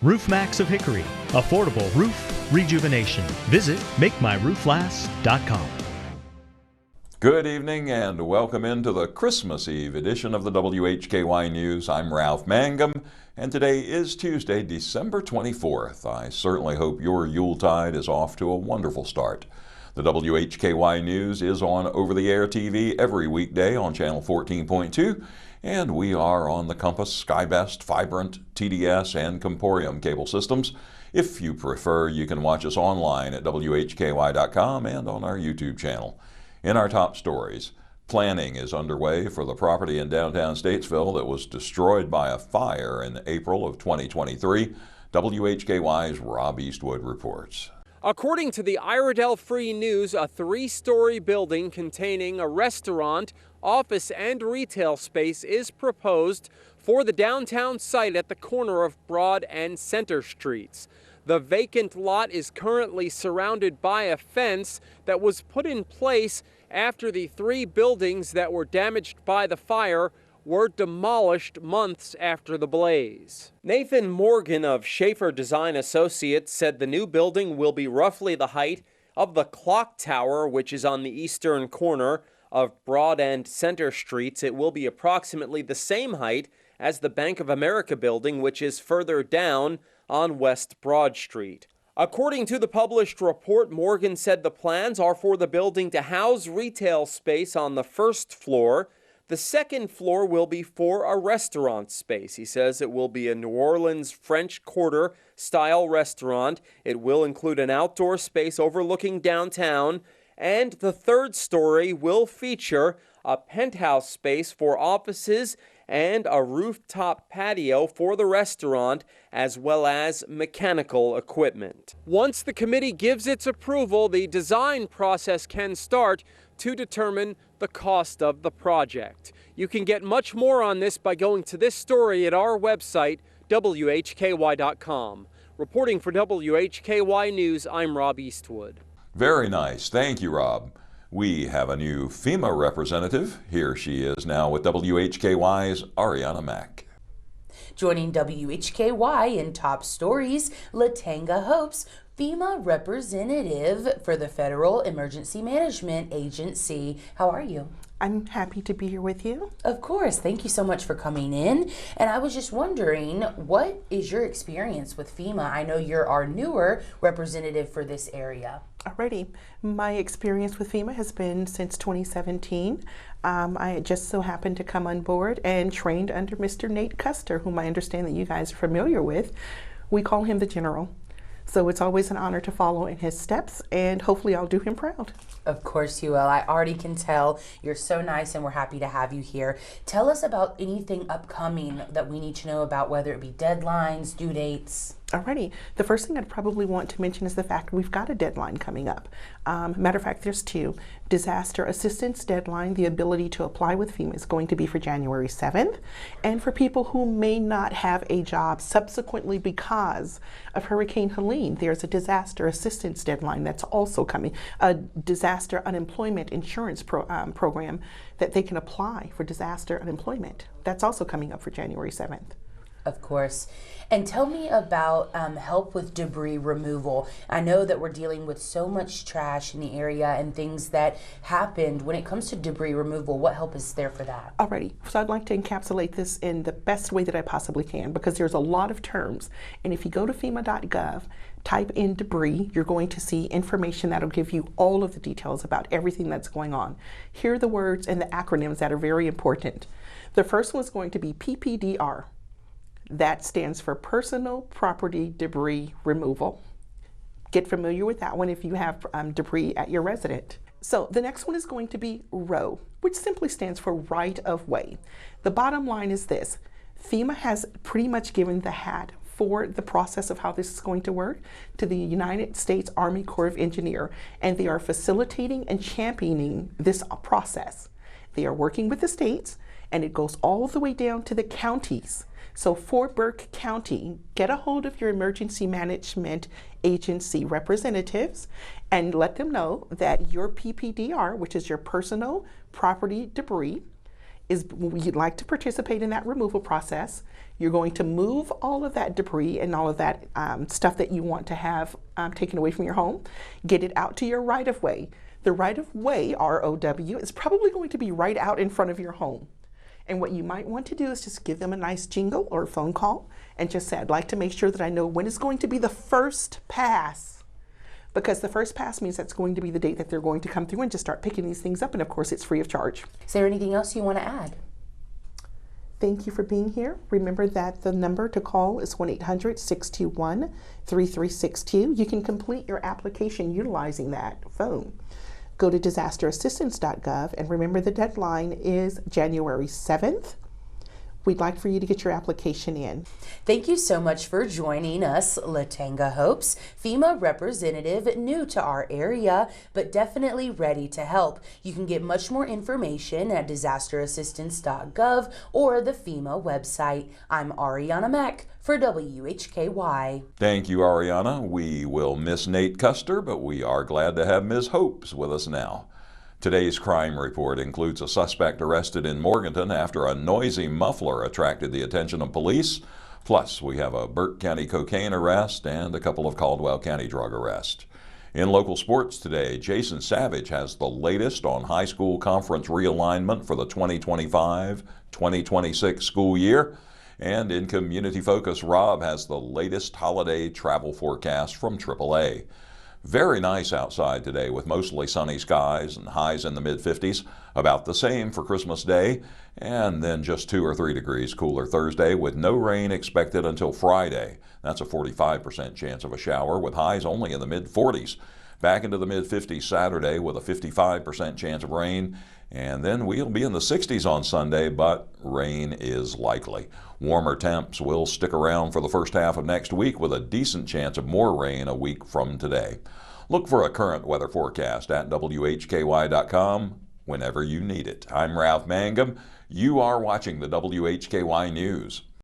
Roof Max of Hickory. Affordable roof rejuvenation. Visit MakeMyRoofLast.com. Good evening and welcome into the Christmas Eve edition of the WHKY News. I'm Ralph Mangum, and today is Tuesday, December 24th. I certainly hope your Yuletide is off to a wonderful start. The WHKY News is on over-the-air TV every weekday on Channel 14.2, and we are on the Compass, SkyBest, Vibrant, TDS, and Comporium cable systems. If you prefer, you can watch us online at WHKY.com and on our YouTube channel. In our top stories, planning is underway for the property in downtown Statesville that was destroyed by a fire in April of 2023. WHKY's Rob Eastwood reports. According to the Iredell Free News, a three-story building containing a restaurant, office, and retail space is proposed for the downtown site at the corner of Broad and Center Streets. The vacant lot is currently surrounded by a fence that was put in place after the three buildings that were damaged by the fire were demolished months after the blaze. Nathan Morgan of Schaefer Design Associates said the new building will be roughly the height of the clock tower, which is on the eastern corner of Broad and Center Streets. It will be approximately the same height as the Bank of America building, which is further down on West Broad Street. According to the published report, Morgan said the plans are for the building to house retail space on the first floor. The second floor will be for a restaurant space. He says it will be a New Orleans French Quarter style restaurant. It will include an outdoor space overlooking downtown, and the third story will feature a penthouse space for offices and a rooftop patio for the restaurant, as well as mechanical equipment. Once the committee gives its approval, the design process can start to determine the cost of the project. You can get much more on this by going to this story at our website, WHKY.com. Reporting for WHKY News, I'm Rob Eastwood. Very nice. Thank you, Rob. We have a new FEMA representative. Here she is now with WHKY's Arianna Mack. Joining WHKY in top stories, La-Tanga Hopes, FEMA representative for the Federal Emergency Management Agency. How are you? I'm happy to be here with you. Of course. Thank you so much for coming in. And I was just wondering, what is your experience with FEMA? I know you're our newer representative for this area. Alrighty. My experience with FEMA has been since 2017. I just so happened to come on board and trained under Mr. Nate Custer, whom I understand that you guys are familiar with. We call him the General. So it's always an honor to follow in his steps, and hopefully I'll do him proud. Of course you will. I already can tell. You're so nice, and we're happy to have you here. Tell us about anything upcoming that we need to know about, whether it be deadlines, due dates. Alrighty. The first thing I'd probably want to mention is the fact we've got a deadline coming up. Matter of fact, there's two. Disaster assistance deadline, the ability to apply with FEMA is going to be for January 7th. And for people who may not have a job subsequently because of Hurricane Helene, there's a disaster assistance deadline that's also coming. A disaster unemployment insurance program that they can apply for disaster unemployment. That's also coming up for January 7th. Of course. And tell me about help with debris removal. I know that we're dealing with so much trash in the area and things that happened. When it comes to debris removal, what help is there for that? Alrighty, so I'd like to encapsulate this in the best way that I possibly can, because there's a lot of terms. And if you go to FEMA.gov, type in debris, you're going to see information that'll give you all of the details about everything that's going on. Here are the words and the acronyms that are very important. The first one is going to be PPDR. That stands for Personal Property Debris Removal. Get familiar with that one if you have debris at your residence. So the next one is going to be ROW, which simply stands for right of way. The bottom line is this: FEMA has pretty much given the hat for the process of how this is going to work to the United States Army Corps of Engineers, and they are facilitating and championing this process. They are working with the states, and it goes all the way down to the counties. So for Burke County, get a hold of your emergency management agency representatives and let them know that your PPDR, which is your personal property debris, is you'd like to participate in that removal process. You're going to move all of that debris and all of that stuff that you want to have taken away from your home, get it out to your right-of-way. The right-of-way, ROW, is probably going to be right out in front of your home. And what you might want to do is just give them a nice jingle or a phone call and just say, I'd like to make sure that I know when is going to be the first pass. Because the first pass means that's going to be the date that they're going to come through and just start picking these things up. And of course, it's free of charge. Is there anything else you want to add? Thank you for being here. Remember that the number to call is 1-800-621-3362. You can complete your application utilizing that phone. Go to disasterassistance.gov and remember the deadline is January 7th. We'd like for you to get your application in. Thank you so much for joining us, La-Tanga Hopes, FEMA representative, new to our area, but definitely ready to help. You can get much more information at disasterassistance.gov or the FEMA website. I'm Arianna Mack for WHKY. Thank you, Arianna. We will miss Nate Custer, but we are glad to have Ms. Hopes with us now. Today's crime report includes a suspect arrested in Morganton after a noisy muffler attracted the attention of police. Plus, we have a Burke County cocaine arrest and a couple of Caldwell County drug arrests. In local sports today, Jason Savage has the latest on high school conference realignment for the 2025-2026 school year. And in Community Focus, Rob has the latest holiday travel forecast from AAA. Very nice outside today with mostly sunny skies and highs in the mid-50s. About the same for Christmas Day, and then just 2 or 3 degrees cooler Thursday with no rain expected until Friday. That's a 45% chance of a shower with highs only in the mid-40s. Back into the mid-50s Saturday with a 55% chance of rain. And then we'll be in the 60s on Sunday, but rain is likely. Warmer temps will stick around for the first half of next week with a decent chance of more rain a week from today. Look for a current weather forecast at WHKY.com whenever you need it. I'm Ralph Mangum. You are watching the WHKY News.